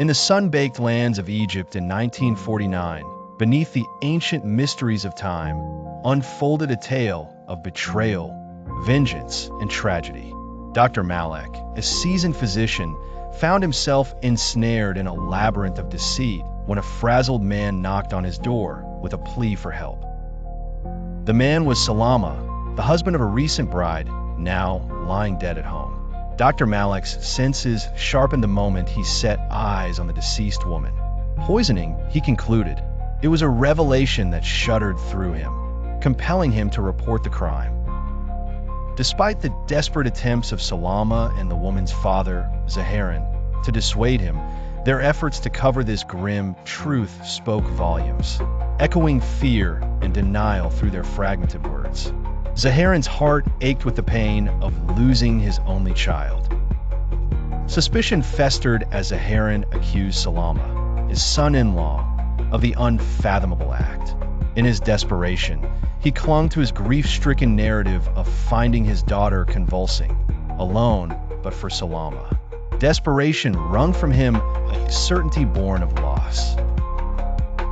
In the sun-baked lands of Egypt in 1949, beneath the ancient mysteries of time, unfolded a tale of betrayal, vengeance, and tragedy. Dr. Malek, a seasoned physician, found himself ensnared in a labyrinth of deceit when a frazzled man knocked on his door with a plea for help. The man was Salama, the husband of a recent bride, now lying dead at home. Dr. Malek's senses sharpened the moment he set eyes on the deceased woman. Poisoning, he concluded. It was a revelation that shuddered through him, compelling him to report the crime. Despite the desperate attempts of Salama and the woman's father, Zaharan, to dissuade him, their efforts to cover this grim truth spoke volumes, echoing fear and denial through their fragmented words. Zaharan's heart ached with the pain of losing his only child. Suspicion festered as Zaharan accused Salama, his son-in-law, of the unfathomable act. In his desperation, he clung to his grief-stricken narrative of finding his daughter convulsing, alone but for Salama. Desperation wrung from him a certainty born of loss.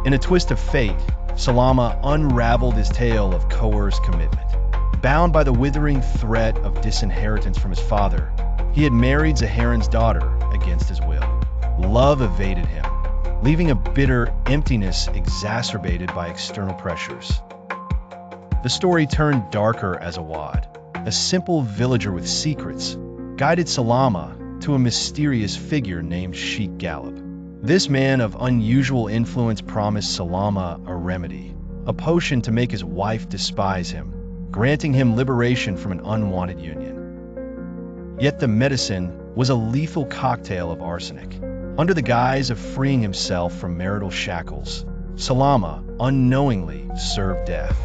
In a twist of fate, Salama unraveled his tale of coerced commitment. Bound by the withering threat of disinheritance from his father, he had married Zaharan's daughter against his will. Love evaded him, leaving a bitter emptiness exacerbated by external pressures. The story turned darker as Awad, a simple villager with secrets, guided Salama to a mysterious figure named Sheikh Ghalab. This man of unusual influence promised Salama a remedy, a potion to make his wife despise him, granting him liberation from an unwanted union. Yet the medicine was a lethal cocktail of arsenic. Under the guise of freeing himself from marital shackles, Salama unknowingly served death.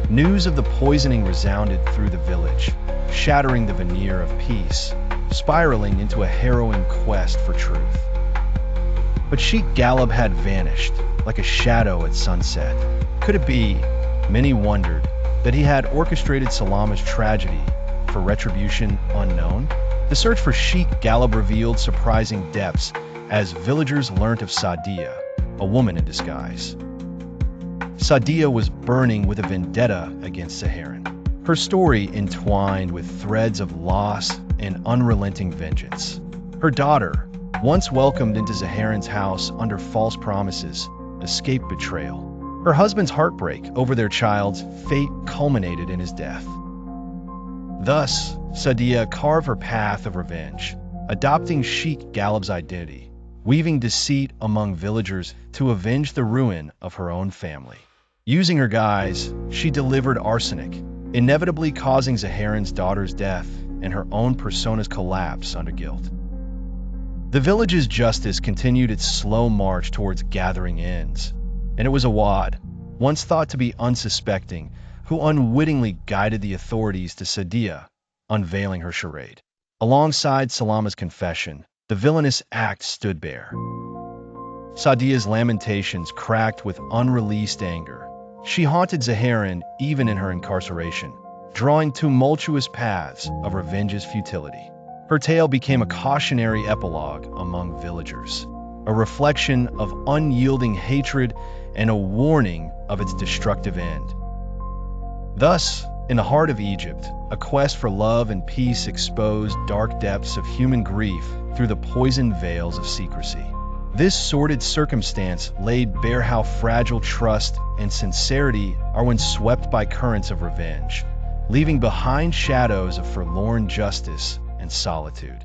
News of the poisoning resounded through the village, shattering the veneer of peace, spiraling into a harrowing quest for truth. But Sheikh Ghalab had vanished, like a shadow at sunset. Could it be, many wondered, that he had orchestrated Salama's tragedy for retribution unknown? The search for Sheikh Ghalab revealed surprising depths as villagers learnt of Saadiya, a woman in disguise. Saadiya was burning with a vendetta against Zaharan, her story entwined with threads of loss and unrelenting vengeance. Her daughter, once welcomed into Zaharan's house under false promises, escaped betrayal. Her husband's heartbreak over their child's fate culminated in his death. Thus, Saadiya carved her path of revenge, adopting Sheikh Ghalab's identity, weaving deceit among villagers to avenge the ruin of her own family. Using her guise, she delivered arsenic, inevitably causing Zaharan's daughter's death and her own persona's collapse under guilt. The village's justice continued its slow march towards gathering ends, and it was Awad, once thought to be unsuspecting, who unwittingly guided the authorities to Saadiya, unveiling her charade. Alongside Salama's confession, the villainous act stood bare. Saadiya's lamentations cracked with unreleased anger. She haunted Zaharan even in her incarceration, drawing tumultuous paths of revenge's futility. Her tale became a cautionary epilogue among villagers, a reflection of unyielding hatred and a warning of its destructive end. Thus, in the heart of Egypt, a quest for love and peace exposed dark depths of human grief through the poisoned veils of secrecy. This sordid circumstance laid bare how fragile trust and sincerity are when swept by currents of revenge, leaving behind shadows of forlorn justice and solitude.